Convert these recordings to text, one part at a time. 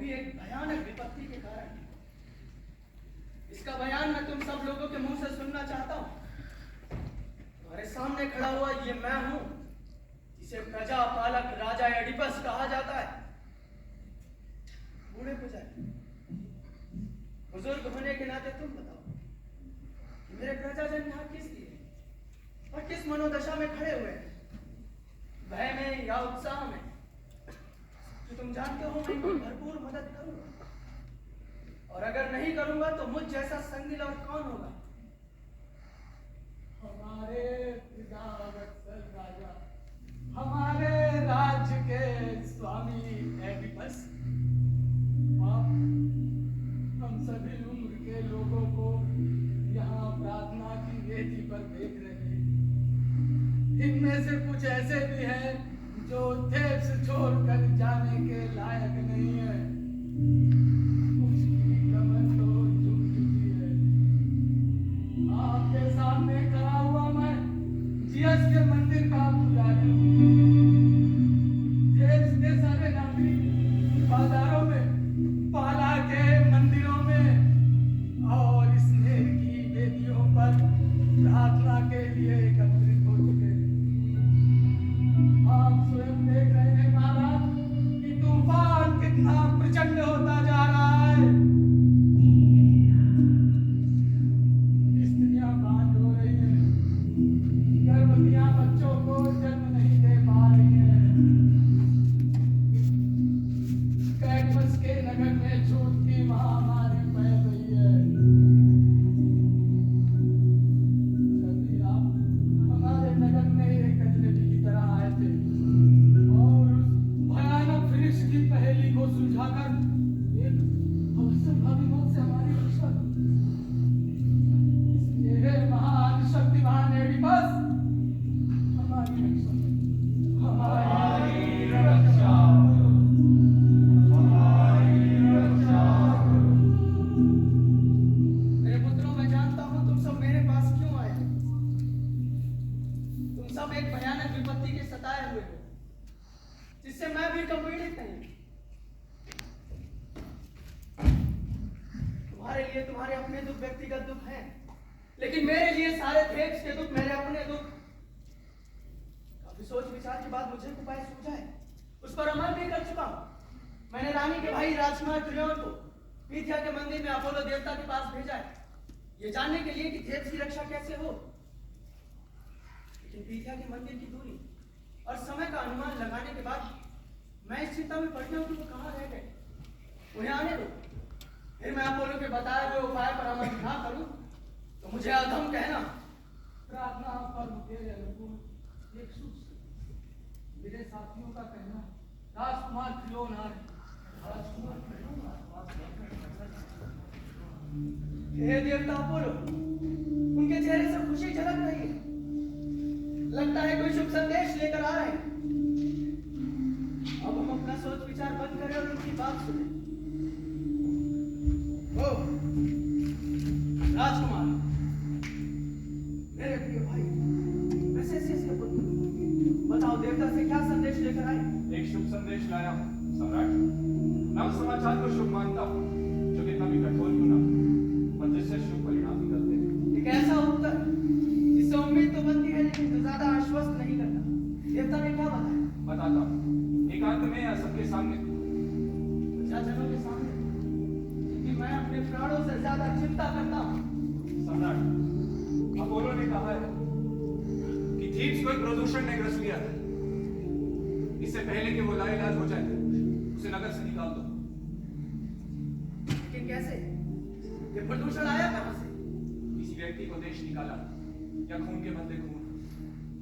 भी एक भयानक विपत्ति के कारण। इसका बयान मैं तुम सब लोगों के मुंह से सुनना चाहता हूं। तुम्हारे सामने खड़ा हुआ ये मैं हूं, जिसे प्रजा पालक राजा एडिपस कहा जाता है। बूढ़े पुजारी, बुजुर्ग होने के नाते तुम बताओ कि मेरे प्रजाजन यहाँ किस लिए और किस मनोदशा में खड़े हुए हैं? भय में या उत्साह में? कि तुम जानते हो मैं इनकी भरपूर मदद करूंगा, और अगर नहीं करूंगा तो मुझ जैसा संगिल और कौन होगा? हमारे पितावत्सल राजा, हमारे राज्य के स्वामी एडिपस, आप हम सभी उम्र के लोगों को यहाँ प्रार्थना की वेदी पर देख रहे हैं। इनमें से कुछ ऐसे भी हैं जो थेब्स छोड़कर जाने के लायक नहीं है। उसकी कमर तो झुक चुकी है। आपके सामने खड़ा हुआ मैं जियस के मंदिर का पुजारी हूँ। थेब्स के सारे नागरिक बाजारों में, पाला के मंदिरों में और स्नेह की वेदियों पर प्रार्थना के लिए एकत्रित हो चुके हैं। आप स्वयं देख रहे हैं महाराज कि तूफान कितना प्रचंड होता जा रहा है। स्त्रियां बांझ हो रही हैं, गर्भवतियां बच्चों को जन्म नहीं दे पा रही हैं। कैडमस के नगर में छूत की महामारी फैल रही है। कभी आप हमारे नगर में एक अजनबी की तरह आए थे और उस भयानक फिनिश की पहेली को सुलझाकर एक अवसरभावी मौत से हमारी रक्षा की। हे महान शक्तिमान एडिपस, हमारी रक्षा करो। हमारी रक्षा करो। मेरे पुत्रों, मैं जानता हूं तुम सब मेरे पास क्यों आए हो। तुम सब एक भयानक विपत्ति के सताए हुए हो, जिससे मैं भी कम पीड़ित नहीं। तुम्हारे लिए तुम्हारे अपने दुख व्यक्तिगत दुख हैं, लेकिन मेरे लिए सारे थेब्स के दुख मेरे अपने दुख। काफी सोच विचार के बाद मुझे एक उपाय सूझा है, उस पर अमल भी कर चुका हूं। मैंने रानी के भाई राजकुमार त्रियोन को पीथिया के मंदिर में अपोलो देवता के पास भेजा है, ये जानने के लिए कि थेब्स की रक्षा कैसे हो। लेकिन पीथिया के मंदिर की दूरी और समय का अनुमान लगाने के बाद मैं इस चिंता में पड़ गया हूं कि वो कहाँ रह गए। उन्हें आने दो, फिर मैं अपोलो के बताए हुए उपाय पर अमल ना करूं तो मुझे अधम कहना। प्रार्थना पर मेरे अनुकूल एक सूत्र। मेरे साथियों का कहना राजकुमार त्रियोन आ रहे। राजकुमार त्रियोन हे देवता अपोलो, उनके चेहरे से खुशी झलक रही है। लगता है कोई शुभ संदेश लेकर आ रहे हैं। अब हम अपना सोच विचार बंद करें और उनकी बात सुने। ओ राजकुमार, मेरे प्रिय भाई, मैसेसियस के पुत्र, बताओ देवता से क्या संदेश लेकर आए? एक शुभ संदेश लाया हूँ सम्राट। नव समाचार को शुभ मानता हूँ, जो कितना भी कठोर क्यों ना पर जिससे शुभ परिणाम निकलते हैं। एक ऐसा उत्तर जिससे उम्मीद तो बनती है लेकिन जो ज्यादा आश्वस्त नहीं करता। देवता ने क्या बताया? बताता हूँ, एकांत में या सबके सामने। प्रजाजनों के सामने, क्योंकि मैं अपने प्राणों से ज्यादा चिंता करता हूँ। सम्राट, अपोलो ने कहा है कि थीब्स को एक प्रदूषण ने ग्रस लिया है। इससे पहले कि वो लाइलाज हो जाए, उसे नगर से निकाल दो। लेकिन कैसे? ये प्रदूषण आया कहां से? किसी व्यक्ति को देश निकाला या खून के बदले खून।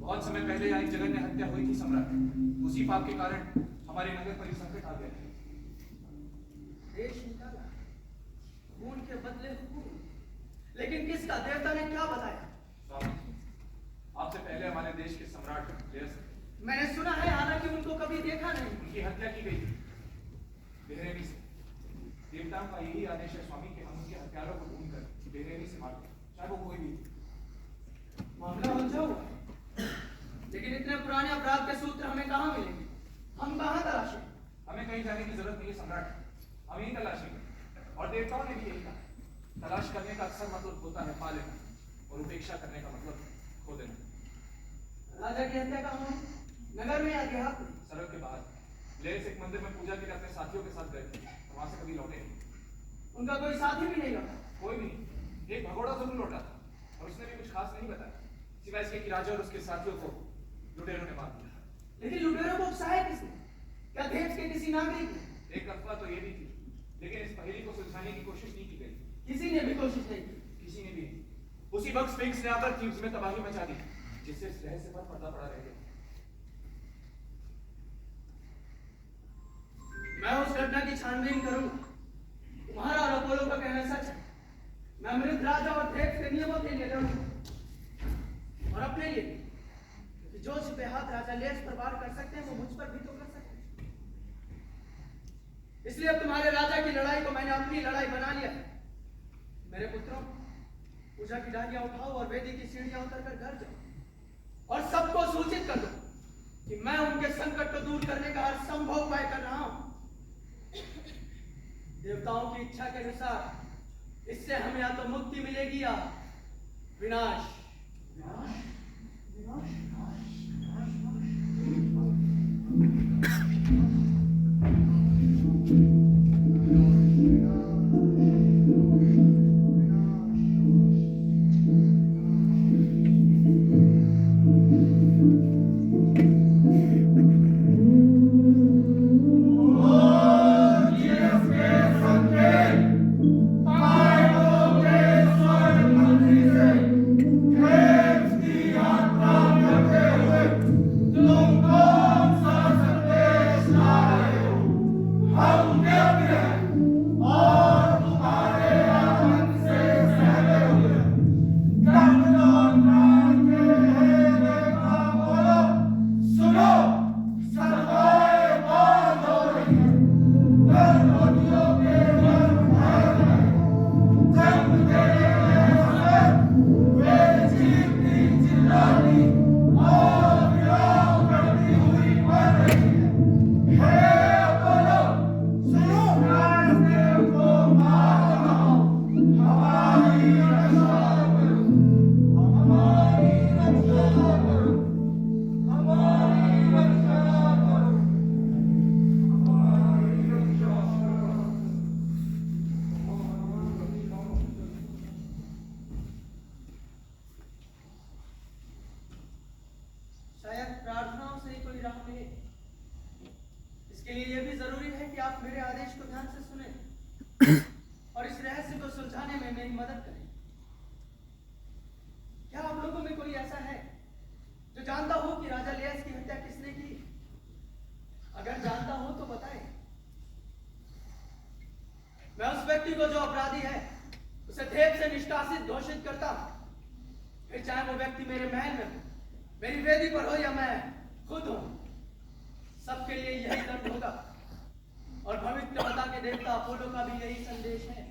बहुत समय पहले यहाँ एक जघन्य हत्या हुई थी सम्राट। उसी पाप के कारण हमारे नगर पर ये संकट आ गया है। देश निकाला, खून के बदले खून। लेकिन किसका? देवता ने क्या बताया? स्वामी, आपसे पहले हमारे देश के सम्राट जयस, मैंने सुना है, हालांकि उनको कभी देखा नहीं। उनकी हत्या की गई थी बेरहमी से। देवताओं का यही आदेश है स्वामी कि हम उनके हत्यारों को ढूंढकर बेरहमी से मारते, चाहे वो कोई भी। मामला उलझा हुआ है, लेकिन इतने पुराने अपराध के सूत्र हमें कहाँ मिलेंगे? हम कहाँ तलाशें? हमें कहीं जाने की जरूरत नहीं है सम्राट। हम यही तलाशी में, और देवताओं ने भी यही कहा। तलाश करने का अक्सर मतलब होता है पा लेना, और उपेक्षा करने का मतलब खो देना। राजा की हत्या कहाँ हुई? नगर में या देहात में? सड़क के बाहर लेस एक मंदिर में पूजा के लिए अपने साथियों के साथ गए थे, तो वहां से कभी लौटे नहीं। उनका कोई साथी भी नहीं लौटा? कोई भी नहीं। एक भगोड़ा जरूर लौटा था, और उसने भी कुछ खास नहीं बताया, सिवाय इसके कि राजा और उसके साथियों को लुटेरों ने मार दिया। लेकिन लुटेरों को उकसाया किसने? क्या देश के किसी नागरिक ने? एक अफवाह तो ये भी थी, लेकिन इस पहेली को सुलझाने की कोशिश नहीं की गई। किसी ने भी कोशिश नहीं की। किसी ने भी नहीं। उसी वक्त स्फिंक्स ने आकर थीब्स में तबाही मचा दी, जिससे इस रहस्य पर पर्दा पड़ा रह गया। मैं उस घटना की छानबीन करूंगा। तुम्हारा और अपोलो का कहना सच है। मैं मृत राजा और देव के नियमों के लिए लड़ूंगा, और अपने लिए भी। क्योंकि जो छिपे हाथ राजा लेस पर वार कर सकते हैं, वो मुझ पर भी तो कर सकते हैं। इसलिए अब तुम्हारे राजा की लड़ाई को मैंने अपनी लड़ाई बना लिया है। मेरे पुत्रों, पूजा की डालियां उठाओ और वेदी की सीढ़ियां उतरकर घर जाओ, और सबको सूचित कर दो कि मैं उनके संकट को दूर करने का हर संभव उपाय कर रहा हूं। देवताओं की इच्छा के अनुसार इससे हमें या तो मुक्ति मिलेगी या विनाश। विनाश? विनाश? इसके लिए यह भी जरूरी है कि आप मेरे आदेश को ध्यान से सुने और इस रहस्य को सुलझाने में मेरी मदद करें। क्या आप लोगों में कोई ऐसा है जो जानता हो कि राजा लेस की हत्या किसने की? अगर जानता हो तो बताए। मैं उस व्यक्ति को जो अपराधी है उसे थेब से निष्कासित घोषित करता हूं, फिर चाहे वो व्यक्ति मेरे महल में हो, मेरी वेदी पर हो या मैं खुद हूं, सबके लिए यही दंड होगा। और भविष्यवक्ता के देवता अपोलो का भी यही संदेश है।